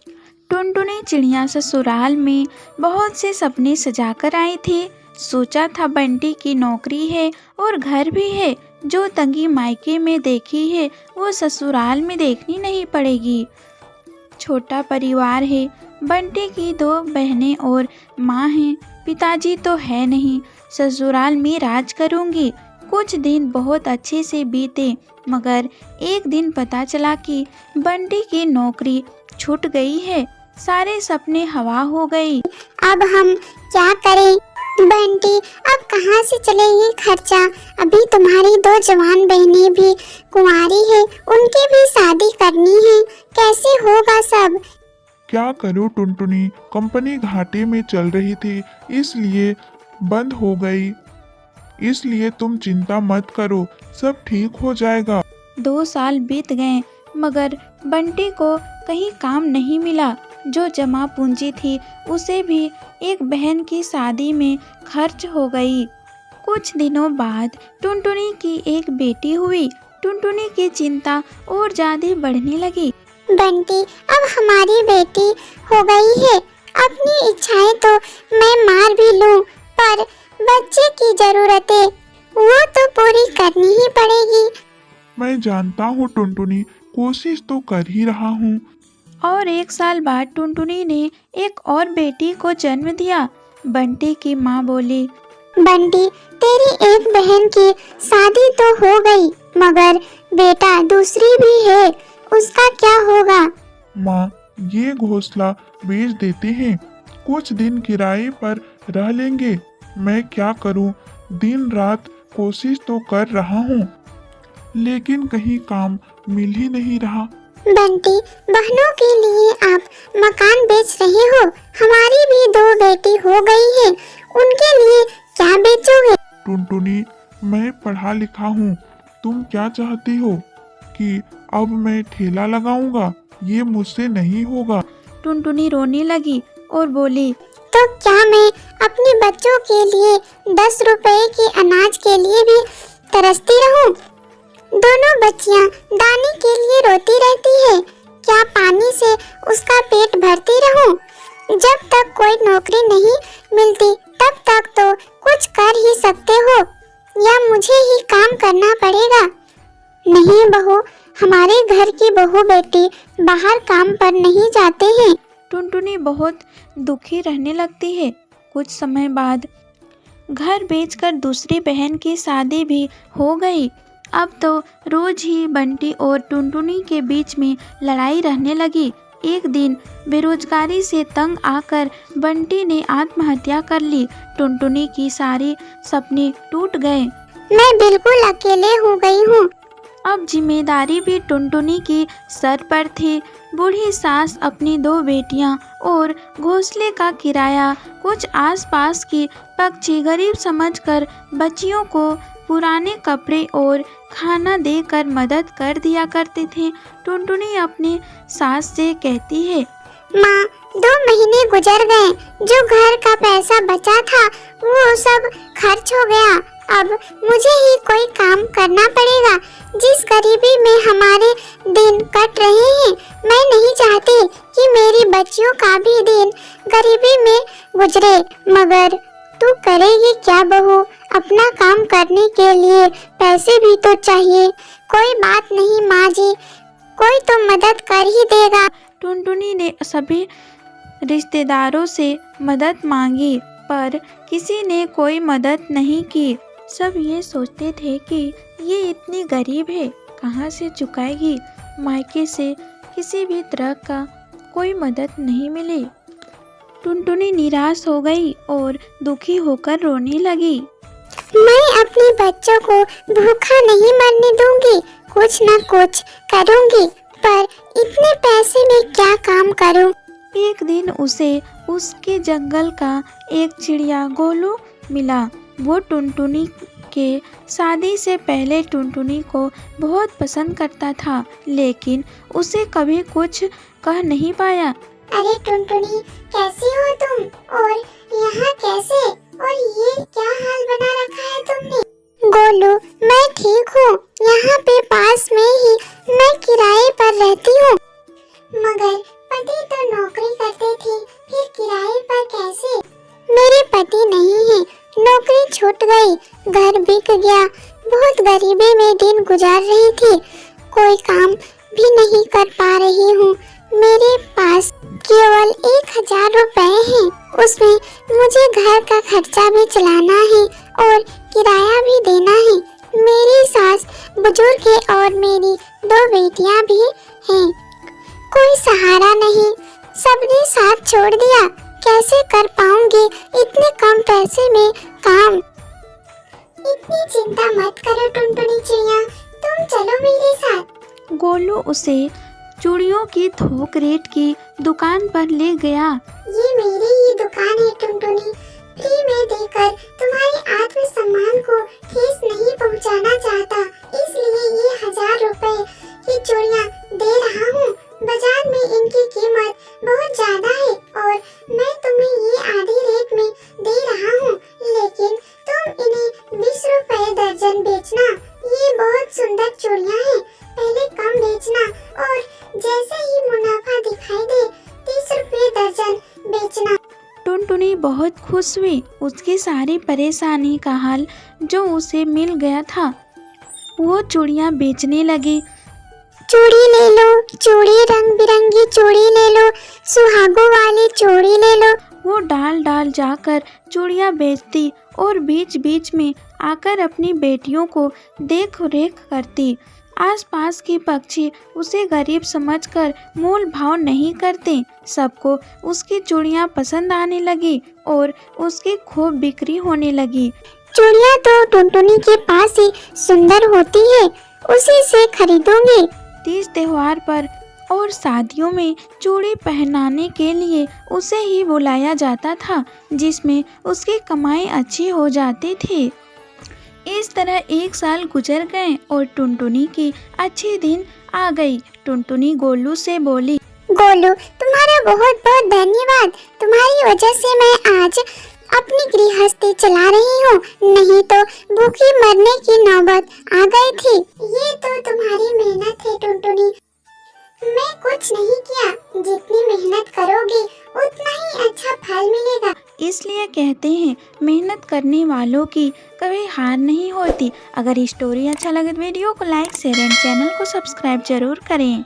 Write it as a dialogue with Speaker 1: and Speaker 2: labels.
Speaker 1: टुनटुनी चिड़िया ससुराल में बहुत से सपने सजाकर आई थी। सोचा था बंटी की नौकरी है और घर भी है, जो तंगी मायके में देखी है वो ससुराल में देखनी नहीं पड़ेगी। छोटा परिवार है, बंटी की 2 बहनें और माँ हैं, पिताजी तो है नहीं। ससुराल में राज करूँगी। कुछ दिन बहुत अच्छे से बीते, मगर एक दिन पता चला कि बंटी की नौकरी छूट गई है। सारे सपने हवा हो गई।
Speaker 2: अब हम क्या करें? बंटी, अब कहाँ से चलेगी खर्चा? अभी तुम्हारी 2 जवान बहनें भी कुंवारी है, उनकी भी शादी करनी है, कैसे होगा सब?
Speaker 3: क्या करूं टुनटुनी, कंपनी घाटे में चल रही थी इसलिए बंद हो गई। इसलिए तुम चिंता मत करो, सब ठीक हो जाएगा।
Speaker 1: 2 साल बीत गए, मगर बंटी को कहीं काम नहीं मिला। जो जमा पूंजी थी उसे भी एक बहन की शादी में खर्च हो गई। कुछ दिनों बाद टुनटुनी की एक बेटी हुई। टुनटुनी की चिंता और ज्यादा बढ़ने लगी।
Speaker 2: बंटी, अब हमारी बेटी हो गई है, अपनी इच्छाएं तो मैं मार भी लूं, पर बच्चे की जरूरतें वो तो पूरी करनी ही पड़ेगी।
Speaker 3: मैं जानता हूँ टुनटुनी, कोशिश तो कर ही रहा हूँ।
Speaker 1: और 1 साल बाद टुनटुनी ने एक और बेटी को जन्म दिया। बंटी की माँ बोली,
Speaker 2: बंटी, तेरी एक बहन की शादी तो हो गई, मगर बेटा दूसरी भी है, उसका क्या होगा?
Speaker 3: माँ, ये घोंसला बेच देते हैं, कुछ दिन किराए पर रह लेंगे। मैं क्या करूँ, दिन रात कोशिश तो कर रहा हूँ, लेकिन कहीं काम मिल ही नहीं रहा।
Speaker 2: बंटी, बहनों के लिए आप मकान बेच रहे हो, हमारी भी 2 बेटी हो गई है, उनके लिए क्या बेचोगे?
Speaker 3: टुनटुनी, मैं पढ़ा लिखा हूँ, तुम क्या चाहती हो कि अब मैं ठेला लगाऊंगा? ये मुझसे नहीं होगा।
Speaker 1: टुनटुनी रोने लगी और बोली,
Speaker 2: तो क्या मैं अपने बच्चों के लिए 10 रुपए के अनाज के लिए भी तरसती रहूं? दोनों बच्चियां दाने के लिए रोती रहती है, क्या पानी से उसका पेट भरती रहूं? जब तक कोई नौकरी नहीं मिलती तब तक तो कुछ कर ही सकते हो, या मुझे ही काम करना पड़ेगा? नहीं बहू, हमारे घर की बहू बेटी बाहर काम पर नहीं जाते हैं।
Speaker 1: टुनटुनी बहुत दुखी रहने लगती है। कुछ समय बाद घर बेचकर दूसरी बहन की शादी भी हो गई। अब तो रोज ही बंटी और टुनटुनी के बीच में लड़ाई रहने लगी। एक दिन बेरोजगारी से तंग आकर बंटी ने आत्महत्या कर ली। टुनटुनी की सारी सपने टूट गए।
Speaker 2: मैं बिल्कुल अकेले हो गई हूँ।
Speaker 1: अब जिम्मेदारी भी टुनटुनी की सर पर थी। बूढ़ी सास अपनी 2 बेटियां और घोंसले का किराया, कुछ आसपास की पक्षी गरीब समझकर बच्चियों को पुराने कपड़े और खाना देकर मदद कर दिया करते थे। टुनटुनी अपने सास से कहती है,
Speaker 2: माँ, 2 महीने गुजर गए, जो घर का पैसा बचा था वो सब खर्च हो गया। अब मुझे ही कोई काम करना पड़ेगा। जिस गरीबी में हमारे दिन कट रहे हैं, मैं नहीं चाहती कि मेरी बच्चियों का भी दिन गरीबी में गुजरे। मगर तू करेगी क्या बहू? अपना काम करने के लिए पैसे भी तो चाहिए। कोई बात नहीं माँ जी, कोई तो मदद कर ही देगा।
Speaker 1: टुनटुनी ने सभी रिश्तेदारों से मदद मांगी, पर किसी ने कोई मदद नहीं की। सब ये सोचते थे कि ये इतनी गरीब है, कहाँ से चुकाएगी। मायके से किसी भी तरह का कोई मदद नहीं मिली। टुनटुनी निराश हो गई और दुखी होकर रोने लगी।
Speaker 2: मैं अपने बच्चों को भूखा नहीं मरने दूंगी, कुछ न कुछ करूंगी, पर इतने पैसे में क्या काम करूं?
Speaker 1: एक दिन उसे उसके जंगल का एक चिड़िया गोलू मिला। वो टुनटुनी के शादी से पहले टुनटुनी को बहुत पसंद करता था, लेकिन उसे कभी कुछ कह नहीं पाया।
Speaker 2: अरे टुनटुनी, कैसी हो तुम? और यहाँ कैसे? और ये क्या हाल बना रखा है तुमने? गोलू, मैं ठीक हूँ, यहाँ पे पास में ही मैं किराए पर रहती हूँ, मगर पति तो गई, घर बिक गया, बहुत गरीबी में दिन गुजार रही थी, कोई काम भी नहीं कर पा रही हूँ। मेरे पास केवल 1000 रुपए हैं, उसमें मुझे घर का खर्चा भी चलाना है और किराया भी देना है। मेरी सास बुजुर्ग है और मेरी 2 बेटियां भी हैं। कोई सहारा नहीं, सबने साथ छोड़ दिया। कैसे कर पाऊंगी इतने कम पैसे में काम? इतनी चिंता मत करो टुनटुनी चिड़िया, तुम चलो मेरे साथ।
Speaker 1: गोलू उसे चूड़ियों की थोक रेट की दुकान पर ले गया।
Speaker 2: ये मेरी ही दुकान है टुनटुनी, फ्री में देकर तुम्हारे आत्मसम्मान को ठेस नहीं पहुंचाना चाहता, इसलिए ये 1000 रुपए की चूड़ियां दे रहा हूँ। बाजार में इनकी कीमत बहुत ज्यादा है और मैं तुम्हें ये आधे रेट में दे रहा हूँ, लेकिन तुम इन्हें 20 रुपए दर्जन बेचना। ये बहुत सुंदर चूड़ियां हैं, पहले कम बेचना और जैसे ही मुनाफा दिखाई दे 30 रुपए दर्जन बेचना।
Speaker 1: टुनटुनी बहुत खुश हुई। उसकी सारी परेशानी का हल जो उसे मिल गया था, वो चूड़ियाँ बेचने लगी।
Speaker 2: चूड़ी ले लो, चूड़ी रंग बिरंगी चूड़ी ले लो, सुहागों वाली चूड़ी ले लो।
Speaker 1: वो डाल डाल जाकर चूड़ियाँ बेचती और बीच बीच में आकर अपनी बेटियों को देख रेख करती। आसपास के पक्षी उसे गरीब समझकर मोल भाव नहीं करते। सबको उसकी चूड़ियाँ पसंद आने लगी और उसकी खूब बिक्री होने लगी।
Speaker 2: चूड़ियाँ तो टुनटुनी के पास ही सुंदर होती है, उसी से खरीदूंगी।
Speaker 1: तीज त्योहार पर और शादियों में चूड़ी पहनाने के लिए उसे ही बुलाया जाता था, जिसमें उसकी कमाई अच्छी हो जाती थी। इस तरह 1 साल गुजर गए और टुनटुनी की अच्छे दिन आ गई। टुनटुनी गोलू से बोली,
Speaker 2: गोलू तुम्हारा बहुत बहुत धन्यवाद, तुम्हारी वजह से मैं आज अपनी गृहस्थी चला रही हूँ, नहीं तो भूखी मरने की नौबत आ गई थी। ये तो तुम्हारी मेहनत है टुनटुनी, मैं कुछ नहीं किया, जितनी मेहनत करोगी उतना ही अच्छा फल मिलेगा।
Speaker 1: इसलिए कहते हैं मेहनत करने वालों की कभी हार नहीं होती। अगर स्टोरी अच्छा लगे तो वीडियो को लाइक शेयर एंड चैनल को सब्सक्राइब जरूर करें।